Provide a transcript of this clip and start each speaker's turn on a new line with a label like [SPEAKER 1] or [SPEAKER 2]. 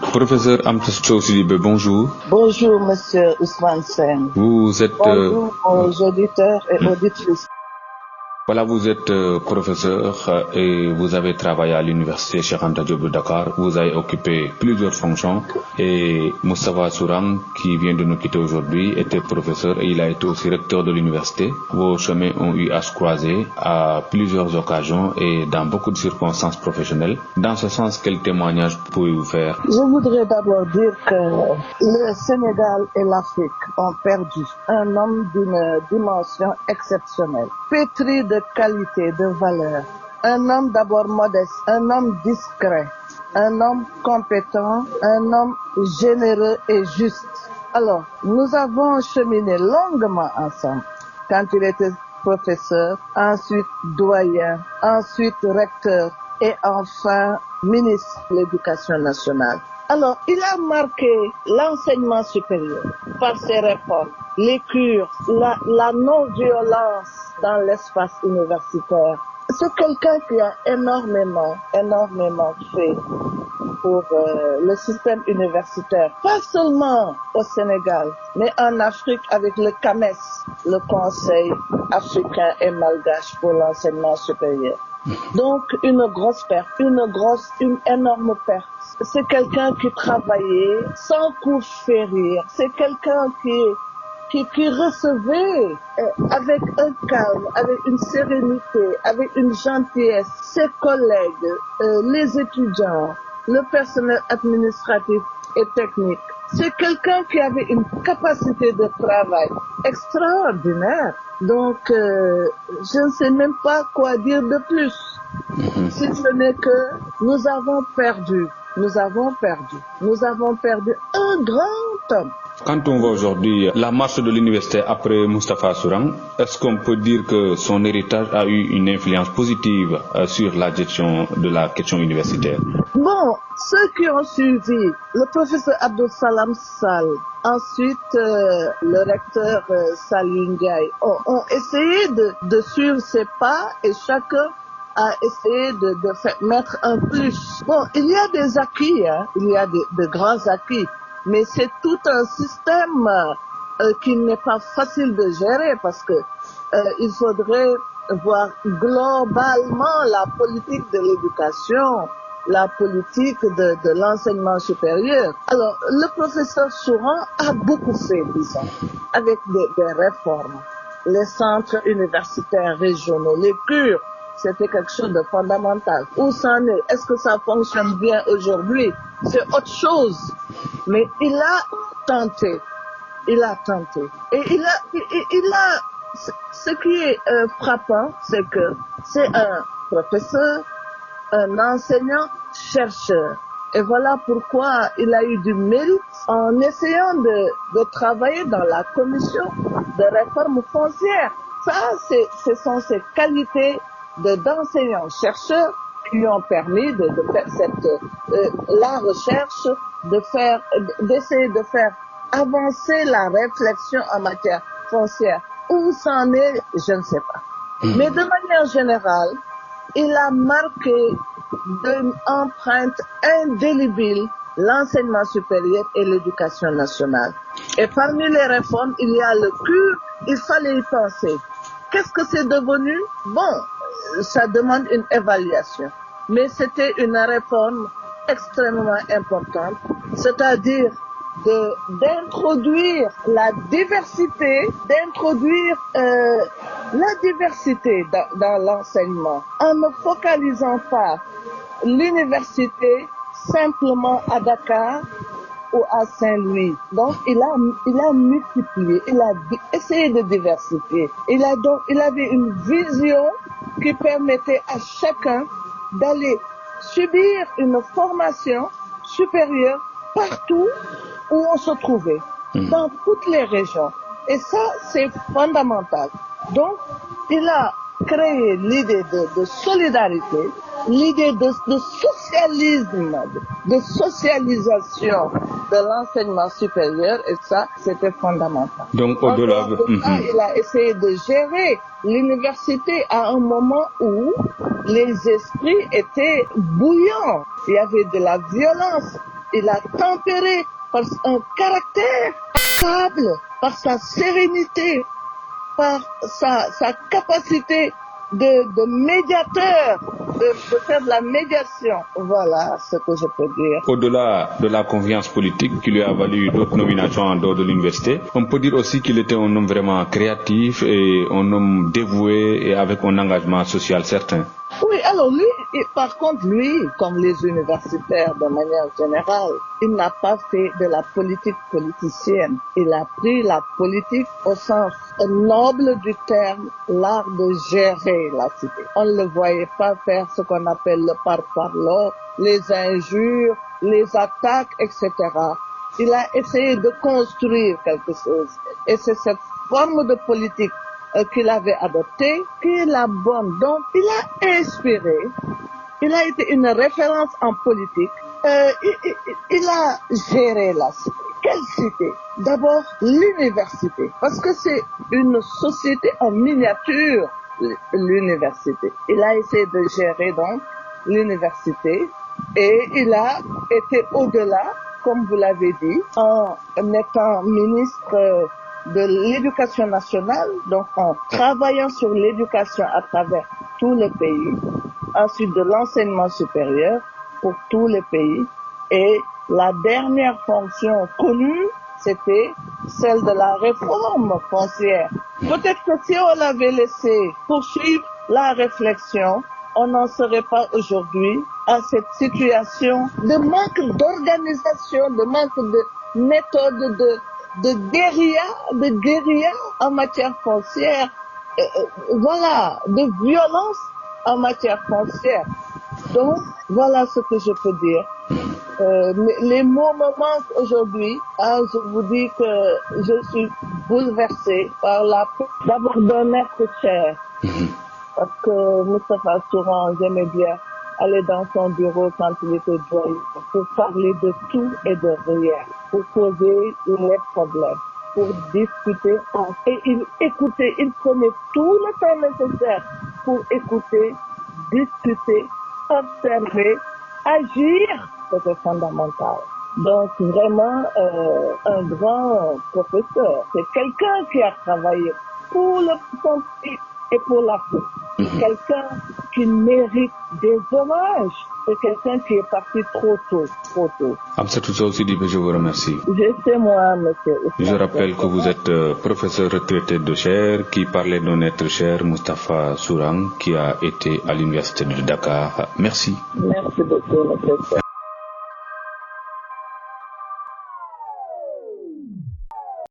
[SPEAKER 1] Professeur Amsatou Sidibé, bonjour.
[SPEAKER 2] Bonjour, monsieur Ousmane Sen.
[SPEAKER 1] Vous êtes...
[SPEAKER 2] Bonjour aux auditeurs et auditrices.
[SPEAKER 1] Voilà, vous êtes professeur et vous avez travaillé à l'université Cheikh Anta Diop de Dakar. Vous avez occupé plusieurs fonctions et Moustapha Sourang, qui vient de nous quitter aujourd'hui, était professeur et il a été aussi recteur de l'université. Vos chemins ont eu à se croiser à plusieurs occasions et dans beaucoup de circonstances professionnelles. Dans ce sens, quel témoignage pouvez-vous faire?
[SPEAKER 2] Je voudrais d'abord dire que le Sénégal et l'Afrique ont perdu un homme d'une dimension exceptionnelle, pétri de qualité, de valeur. Un homme d'abord modeste, un homme discret, un homme compétent, un homme généreux et juste. Alors, nous avons cheminé longuement ensemble quand il était professeur, ensuite doyen, ensuite recteur et enfin ministre de l'Éducation nationale. Alors, il a marqué l'enseignement supérieur par ses réformes, les cures, la non-violence dans l'espace universitaire. C'est quelqu'un qui a énormément fait pour le système universitaire, pas seulement au Sénégal, mais en Afrique avec le CAMES, le Conseil africain et malgache pour l'enseignement supérieur. Donc une grosse perte, une énorme perte. C'est quelqu'un qui travaillait sans coup férir. C'est quelqu'un qui recevait avec un calme, avec une sérénité, avec une gentillesse ses collègues, les étudiants, le personnel administratif et technique. C'est quelqu'un qui avait une capacité de travail extraordinaire. Donc, je ne sais même pas quoi dire de plus. Si ce n'est que nous avons perdu un grand homme.
[SPEAKER 1] Quand on voit aujourd'hui la marche de l'université après Moustapha Sourang, est-ce qu'on peut dire que son héritage a eu une influence positive sur la gestion de la question universitaire?
[SPEAKER 2] Bon, ceux qui ont suivi, le professeur Abdou Salam Sall, ensuite le recteur Saliou Ndiaye, ont essayé de suivre ses pas et chacun a essayé de mettre un plus. Bon, il y a des acquis, il y a de grands acquis, mais c'est tout un système qui n'est pas facile de gérer parce que il faudrait voir globalement la politique de l'éducation, la politique de l'enseignement supérieur. Alors, le professeur Sourang a beaucoup fait, disons, avec des réformes. Les centres universitaires régionaux, les cures, c'était quelque chose de fondamental. Où c'en est? Est-ce que ça fonctionne bien aujourd'hui? C'est autre chose. Mais il a tenté. Et il a ce qui est frappant, c'est que c'est un professeur, un enseignant, chercheur. Et voilà pourquoi il a eu du mérite en essayant de travailler dans la commission de réforme foncière. Ça, ce sont ses qualités d'enseignant-chercheur qui lui ont permis de faire la recherche, d'essayer de faire avancer la réflexion en matière foncière. Où c'en est, je ne sais pas. Mais de manière générale, il a marqué d'une empreinte indélébile l'enseignement supérieur et l'éducation nationale. Et parmi les réformes, il y a le CUR, il fallait y penser. Qu'est-ce que c'est devenu? Bon, ça demande une évaluation. Mais c'était une réforme extrêmement importante, c'est-à-dire d'introduire la diversité, dans l'enseignement, en ne focalisant pas l'université simplement à Dakar ou à Saint-Louis. Donc il a multiplié, il a essayé de diversifier. Il avait une vision qui permettait à chacun d'aller subir une formation supérieure partout où on se trouvait, dans toutes les régions. Et ça, c'est fondamental. Donc, il a créé l'idée de solidarité, l'idée de socialisme, de socialisation de l'enseignement supérieur, et ça, c'était fondamental.
[SPEAKER 1] Donc, au-delà de
[SPEAKER 2] ça, il a essayé de gérer l'université à un moment où les esprits étaient bouillants. Il y avait de la violence il a tempéré par un caractère stable, par sa sérénité, par sa capacité de médiateur, de faire de la médiation. Voilà ce que je peux dire.
[SPEAKER 1] Au-delà de la confiance politique qui lui a valu d'autres nominations en dehors de l'université, on peut dire aussi qu'il était un homme vraiment créatif et un homme dévoué et avec un engagement social certain.
[SPEAKER 2] Oui, alors lui, par contre, lui, comme les universitaires de manière générale, il n'a pas fait de la politique politicienne. Il a pris la politique au sens noble du terme, l'art de gérer la cité. On ne le voyait pas faire ce qu'on appelle le parparlot, les injures, les attaques, etc. Il a essayé de construire quelque chose. Et c'est cette forme de politique qu'il avait adopté, qui est la bonne. Donc, il a inspiré, il a été une référence en politique, il a géré la cité. Quelle cité? D'abord, l'université, parce que c'est une société en miniature, l'université. Il a essayé de gérer donc l'université et il a été au-delà, comme vous l'avez dit, en étant ministre de l'éducation nationale, donc en travaillant sur l'éducation à travers tout le pays, ensuite de l'enseignement supérieur pour tout le pays, et la dernière fonction connue, c'était celle de la réforme foncière. Peut-être que si on l'avait laissé poursuivre la réflexion, on n'en serait pas aujourd'hui à cette situation de manque d'organisation, de manque de méthode, de guérilla en matière foncière, voilà, de violence en matière foncière. Donc, voilà ce que je peux dire. Les mots me manquent aujourd'hui. Je vous dis que je suis bouleversée par la perte d'abord d'un être cher. Parce que Moustapha Souran, j'aimais bien aller dans son bureau quand il était joyeux pour parler de tout et de rien, pour poser les problèmes, pour discuter. Et il écoutait, il prenait tout le temps nécessaire pour écouter, discuter, observer, agir. C'était fondamental. Donc vraiment un grand professeur. C'est quelqu'un qui a travaillé pour son pays et pour l'Afrique. Quelqu'un qui mérite des hommages. C'est quelqu'un qui est parti trop tôt.
[SPEAKER 1] Amsatou Sow Sidibé, je vous remercie.
[SPEAKER 2] C'est moi, monsieur.
[SPEAKER 1] Je rappelle que vous êtes professeur retraité de chaire qui parlait d'un être cher, Moustapha Sourang, qui a été à l'université de Dakar. Merci.
[SPEAKER 2] Merci beaucoup, monsieur.